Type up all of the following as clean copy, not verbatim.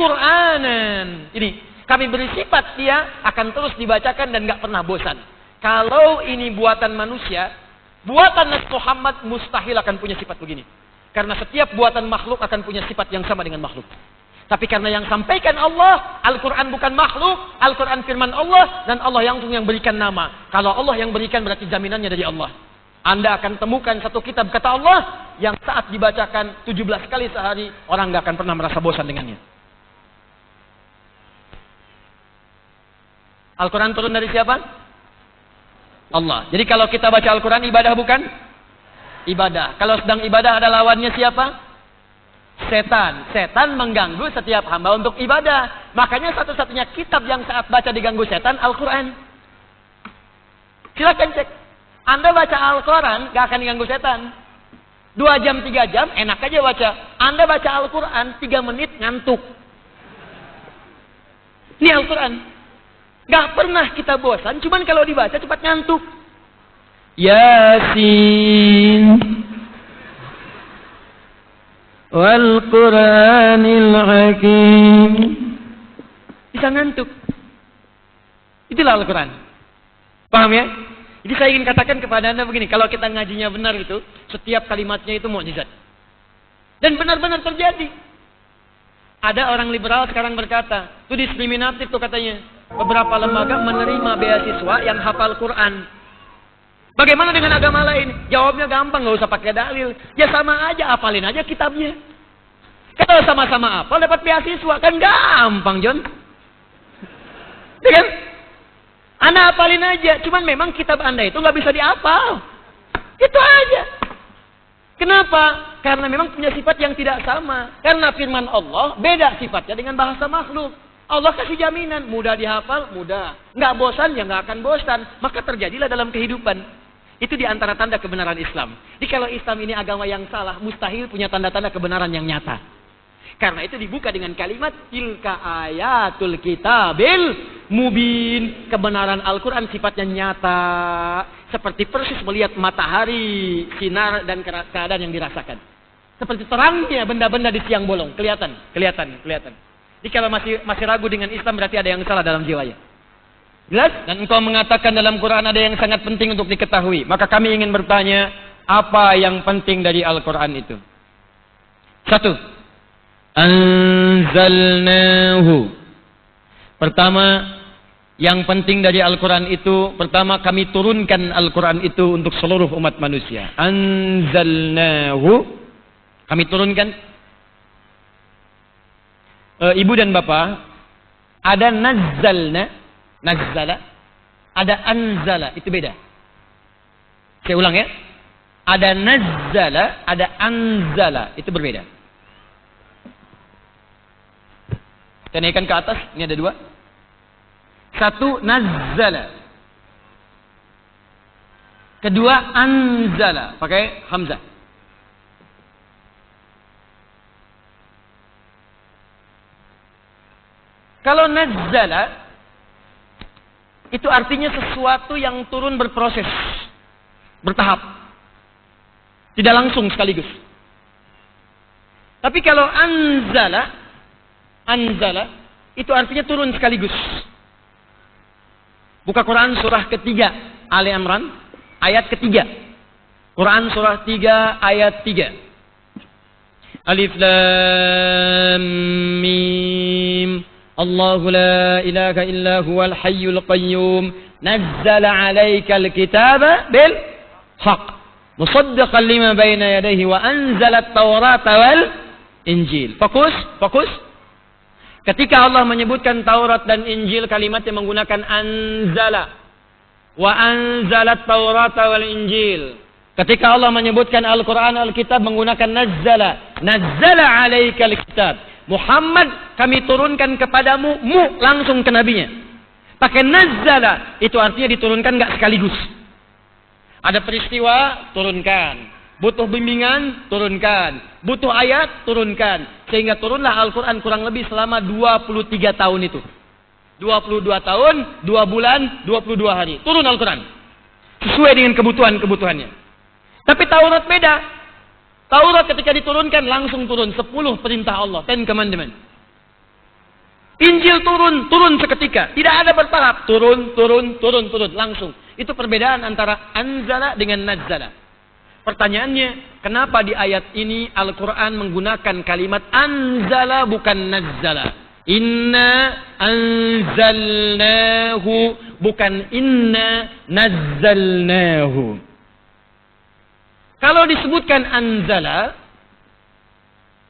Qur'anan. Ini kami beri sifat dia akan terus dibacakan dan gak pernah bosan. Kalau ini buatan manusia, buatan Nabi Muhammad mustahil akan punya sifat begini. Karena setiap buatan makhluk akan punya sifat yang sama dengan makhluk. Tapi karena yang sampaikan Allah, Al-Quran bukan makhluk, Al-Quran firman Allah, dan Allah yang berikan nama. Kalau Allah yang berikan berarti jaminannya dari Allah. Anda akan temukan satu kitab kata Allah, yang saat dibacakan 17 kali sehari, orang gak akan pernah merasa bosan dengannya. Al-Quran turun dari siapa? Allah. Jadi kalau kita baca Al-Quran, ibadah bukan? Ibadah. Kalau sedang ibadah ada lawannya siapa? Setan. Setan mengganggu setiap hamba untuk ibadah. Makanya satu-satunya kitab yang saat baca diganggu setan, Al-Quran. Silakan cek. Anda baca Al-Quran, gak akan diganggu setan. 2 jam, 3 jam, enak aja baca. Anda baca Al-Quran, 3 menit, ngantuk. Ini Al-Quran. Gak pernah kita bosan, cuman kalau dibaca cepat ngantuk. Yasin. Wal Qur'anil Hakim. Bisa ngantuk. Itulah Al-Quran. Paham ya? Jadi saya ingin katakan kepada Anda begini. Kalau kita ngajinya benar itu, setiap kalimatnya itu mukjizat. Dan benar-benar terjadi. Ada orang liberal sekarang berkata, itu diskriminatif tuh katanya. Beberapa lembaga menerima beasiswa yang hafal Quran. Bagaimana dengan agama lain? Jawabnya gampang, nggak usah pakai dalil. Ya sama aja, hafalin aja kitabnya. Kalau sama-sama hafal dapat beasiswa, kan gampang, John. Ya kan? Anda hafalin aja, cuman memang kitab Anda itu nggak bisa dihafal. Itu aja. Kenapa? Karena memang punya sifat yang tidak sama. Karena firman Allah beda sifatnya dengan bahasa makhluk. Allah kasih jaminan, mudah dihafal, mudah. Nggak bosan, ya nggak akan bosan. Maka terjadilah dalam kehidupan. Itu di antara tanda kebenaran Islam. Jadi kalau Islam ini agama yang salah, mustahil punya tanda-tanda kebenaran yang nyata. Karena itu dibuka dengan kalimat tilka ayatul kitabil mubin. Kebenaran Al-Quran sifatnya nyata. Seperti persis melihat matahari, sinar dan keadaan yang dirasakan. Seperti terangnya benda-benda di siang bolong. Kelihatan. Jadi kalau masih ragu dengan Islam berarti ada yang salah dalam jiwanya. Jelas? Dan engkau mengatakan dalam Quran ada yang sangat penting untuk diketahui. Maka kami ingin bertanya, apa yang penting dari Al-Quran itu? 1. Anzalnahu. Pertama, yang penting dari Al-Quran itu, pertama kami turunkan Al-Quran itu untuk seluruh umat manusia. Anzalnahu. Kami turunkan. Ibu dan bapak, ada nazzalna. Nazzala, ada anzala, itu beda. Saya ulang ya. Ada nazzala, ada anzala, itu berbeda. Saya naikkan ke atas, ini ada 2. 1 nazzala. Kedua anzala, pakai hamzah. Kalau nazzala itu artinya sesuatu yang turun berproses, bertahap, tidak langsung sekaligus. Tapi kalau anzala itu artinya turun sekaligus. Buka Quran surah ketiga, Ali Imran, ayat ketiga. Quran surah 3 ayat 3. Alif Lam Mim. Allahu la ilaha illa huwal hayyul qayyum nazzala 'alaikal kitaba bil haqq musaddiqan lima baina yadayhi wa anzala at-taurata wal injil. Fokus. Ketika Allah menyebutkan Taurat dan Injil, kalimatnya menggunakan anzala. Wa anzala at-taurata wal injil. Ketika Allah menyebutkan Al-Quran, Al-Kitab, menggunakan nazzala. Nazzala 'alaikal kitab. Muhammad kami turunkan kepadamu, langsung ke nabinya. Pakai nazzala, itu artinya diturunkan enggak sekaligus. Ada peristiwa, turunkan. Butuh bimbingan, turunkan. Butuh ayat, turunkan. Sehingga turunlah Al-Quran kurang lebih selama 23 tahun itu. 22 tahun, 2 bulan, 22 hari. Turun Al-Quran. Sesuai dengan kebutuhannya. Tapi Taurat beda. Taurat ketika diturunkan langsung turun 10 perintah Allah, 10 commandment. Injil turun seketika. Tidak ada bertahap. Turun, langsung. Itu perbedaan antara anzala dengan nazzala. Pertanyaannya, kenapa di ayat ini Al-Quran menggunakan kalimat anzala bukan nazzala? Inna anzalnahu bukan inna nazzalnahu. Kalau disebutkan anzala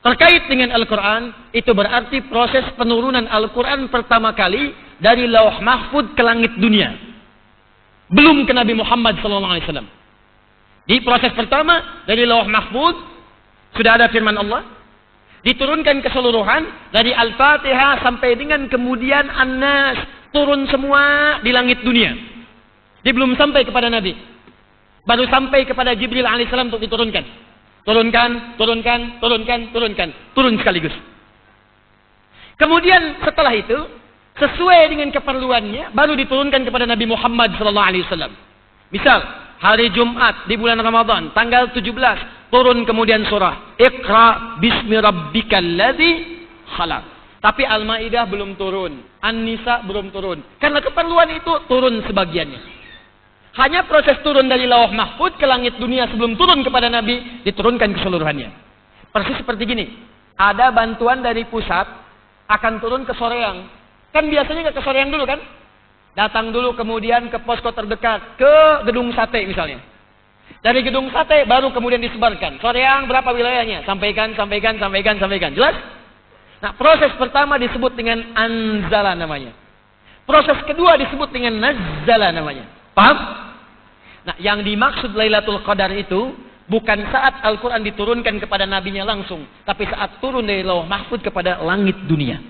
terkait dengan Al-Quran, itu berarti proses penurunan Al-Quran pertama kali dari Lauh Mahfud ke langit dunia. Belum ke Nabi Muhammad SAW. Di proses pertama dari Lauh Mahfud sudah ada firman Allah, diturunkan keseluruhan dari Al-Fatihah sampai dengan kemudian An-Nas, turun semua di langit dunia. Dia belum sampai kepada Nabi, baru sampai kepada Jibril alaihissalam untuk diturunkan. Turun sekaligus. Kemudian setelah itu, sesuai dengan keperluannya, baru diturunkan kepada Nabi Muhammad SAW. Misal, hari Jumat di bulan Ramadan, tanggal 17, turun kemudian surah Iqra bismi rabbikal ladzi khalaq. Tapi Al-Maidah belum turun, An-Nisa belum turun. Karena keperluan itu turun sebagiannya. Hanya proses turun dari Lauh Mahfud ke langit dunia sebelum turun kepada Nabi, diturunkan keseluruhannya. Persis seperti gini, ada bantuan dari pusat akan turun ke Soreang. Kan biasanya nggak ke Soreang dulu kan? Datang dulu kemudian ke posko terdekat, ke Gedung Sate misalnya. Dari Gedung Sate baru kemudian disebarkan. Soreang berapa wilayahnya? Sampaikan. Jelas? Nah, proses pertama disebut dengan anzala namanya. Proses kedua disebut dengan nazzala namanya. Paham? Nah, yang dimaksud Lailatul Qadar itu bukan saat Al-Quran diturunkan kepada nabinya langsung, tapi saat turun dari Lauh Mahfud kepada langit dunia.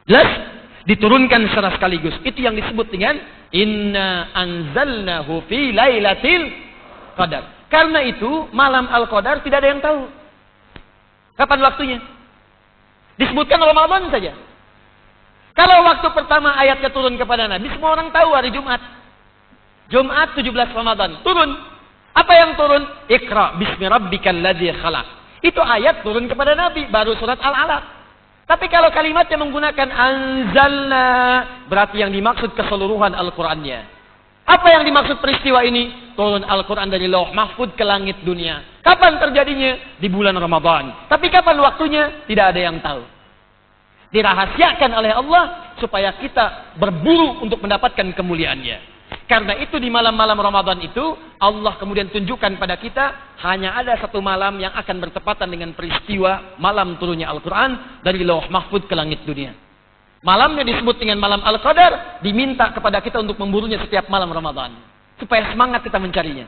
Jelas? Diturunkan secara sekaligus. Itu yang disebut dengan Inna anzalnahu fi lailatil qadar. Karena itu malam Al-Qadar tidak ada yang tahu kapan waktunya. Disebutkan Ramadan saja. Kalau waktu pertama ayatnya turun kepada Nabi, semua orang tahu hari Jumat. Jumat 17 Ramadan turun. Apa yang turun? Iqra bismi rabbikal ladzi khalaq. Itu ayat turun kepada Nabi, baru surat Al-Alaq. Tapi kalau kalimatnya menggunakan anzalna, berarti yang dimaksud keseluruhan Al-Qur'annya. Apa yang dimaksud peristiwa ini? Turun Al-Qur'an dari Lauh Mahfud ke langit dunia. Kapan terjadinya? Di bulan Ramadan. Tapi kapan waktunya? Tidak ada yang tahu. Dirahasiakan oleh Allah supaya kita berburu untuk mendapatkan kemuliaannya. Karena itu di malam-malam Ramadan itu Allah kemudian tunjukkan pada kita hanya ada satu malam yang akan bertepatan dengan peristiwa malam turunnya Al-Quran dari Lauh Mahfud ke langit dunia. Malamnya disebut dengan malam Al-Qadar, diminta kepada kita untuk memburunya setiap malam Ramadan supaya semangat kita mencarinya.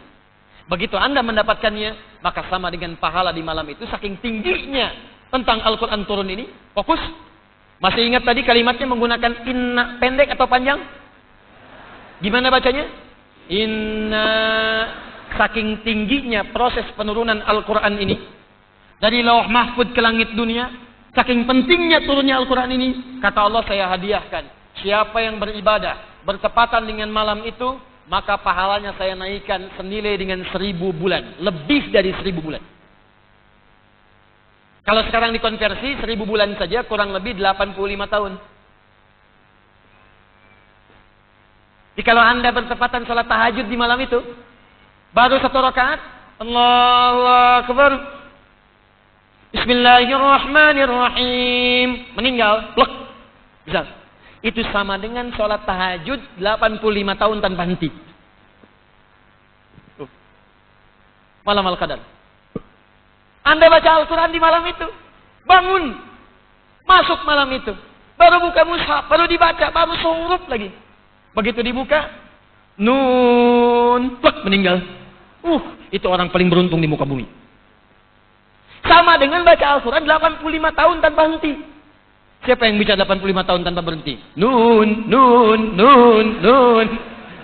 Begitu Anda mendapatkannya, maka sama dengan pahala di malam itu. Saking tingginya tentang Al-Quran turun ini, fokus. Masih ingat tadi kalimatnya menggunakan inna, pendek atau panjang? Gimana bacanya? Inna. Saking tingginya proses penurunan Al-Quran ini dari Lauh Mahfud ke langit dunia, saking pentingnya turunnya Al-Quran ini, kata Allah, saya hadiahkan siapa yang beribadah bertepatan dengan malam itu, maka pahalanya saya naikkan senilai dengan 1000 bulan, lebih dari 1000 bulan. Kalau sekarang dikonversi 1000 bulan saja kurang lebih 85 tahun. Jadi kalau Anda bertepatan salat tahajud di malam itu, baru 1 rakaat, Allahu Akbar, Bismillahirrahmanirrahim, meninggal, plek, bisa. Itu sama dengan salat tahajud 85 tahun tanpa henti. Malam Al-Qadar. Anda baca Al-Quran di malam itu, bangun, masuk malam itu, baru buka mushaf, baru dibaca, baru surut lagi. Begitu dibuka, nun, plek, meninggal. Itu orang paling beruntung di muka bumi. Sama dengan baca Al-Quran 85 tahun tanpa henti. Siapa yang bicara 85 tahun tanpa berhenti? Nun.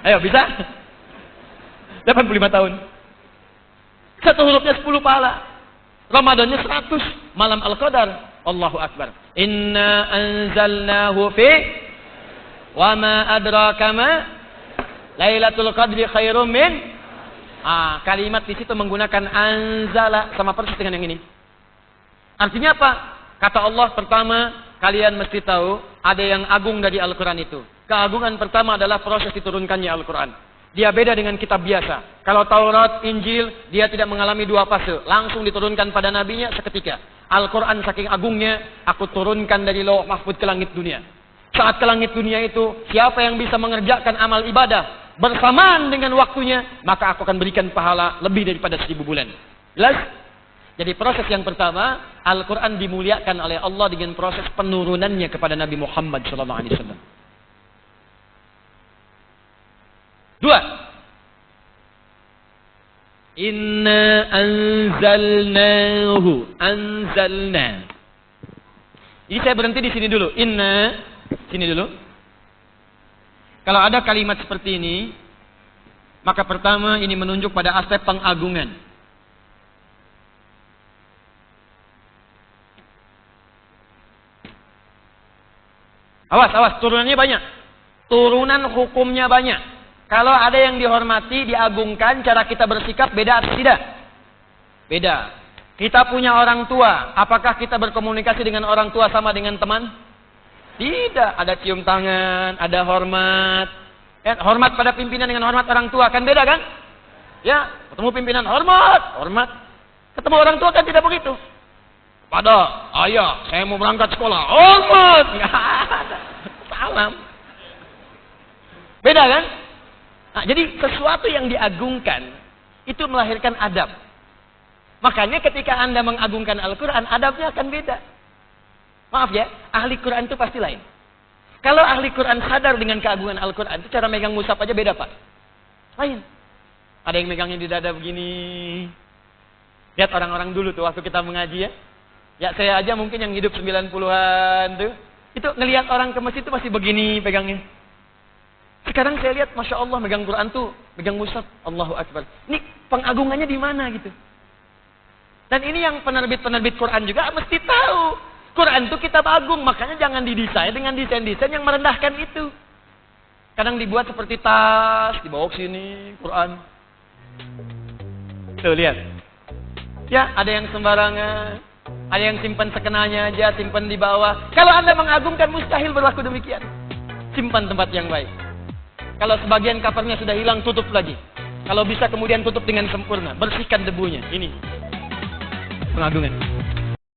Ayo, bisa? 85 tahun. Satu hurufnya 10 pahala. Ramadannya 100. Malam Al-Qadar. Allahu Akbar. Inna anzalnahu fi wa ma adraka ma Lailatul Qadri khairum min. Kalimat di situ menggunakan anzala, sama persis dengan yang ini. Artinya apa? Kata Allah, pertama, kalian mesti tahu ada yang agung dari Al-Quran itu. Keagungan pertama adalah proses diturunkannya Al-Quran. Dia beda dengan kitab biasa. Kalau Taurat, Injil, dia tidak mengalami dua fase. Langsung diturunkan pada nabinya seketika. Al-Quran saking agungnya, aku turunkan dari lauh mahfuz ke langit dunia. Saat ke langit dunia itu, siapa yang bisa mengerjakan amal ibadah bersamaan dengan waktunya, maka aku akan berikan pahala lebih daripada 1000 bulan. Jelas? Jadi proses yang pertama, Al-Quran dimuliakan oleh Allah dengan proses penurunannya kepada Nabi Muhammad SAW. 2. Inna anzalnahu. Anzalna. Jadi saya berhenti di sini dulu. Inna. Sini dulu. Kalau ada kalimat seperti ini, maka pertama ini menunjuk pada aspek pengagungan. Awas, awas, turunannya banyak. Turunan hukumnya banyak. Kalau ada yang dihormati, diagungkan, cara kita bersikap beda atau tidak? Beda. Kita punya orang tua, apakah kita berkomunikasi dengan orang tua sama dengan teman? Tidak. Ada cium tangan, ada hormat. Hormat pada pimpinan dengan hormat orang tua, kan beda kan? Ya, ketemu pimpinan, hormat, hormat. Ketemu orang tua kan tidak begitu. Pada ayah, saya mau berangkat sekolah, hormat. Nggak ada. Salam. Beda kan? Nah, jadi sesuatu yang diagungkan itu melahirkan adab. Makanya ketika Anda mengagungkan Al-Quran, adabnya akan beda. Maaf ya, ahli Quran itu pasti lain. Kalau ahli Quran sadar dengan keagungan Al-Quran, itu cara megang mushaf aja beda, Pak. Lain. Ada yang megangnya di dada begini. Lihat orang-orang dulu tuh waktu kita mengaji ya. Ya saya aja mungkin yang hidup 90-an tuh. Itu ngelihat orang ke masjid itu masih begini pegangnya. Sekarang saya lihat, Masya Allah, megang Quran tuh, megang mushaf, Allahu Akbar. Ini pengagungannya di mana gitu. Dan ini yang penerbit-penerbit Quran juga mesti tahu. Quran itu kitab agung, makanya jangan didesain dengan desain-desain yang merendahkan itu. Kadang dibuat seperti tas, dibawa ke sini, Quran. Tuh, lihat. Ya, ada yang sembarangan. Ada yang simpan sekenanya aja, simpan di bawah. Kalau Anda mengagungkan, mustahil berlaku demikian. Simpan tempat yang baik. Kalau sebagian covernya sudah hilang, tutup lagi. Kalau bisa kemudian tutup dengan sempurna. Bersihkan debunya. Ini pengagungan.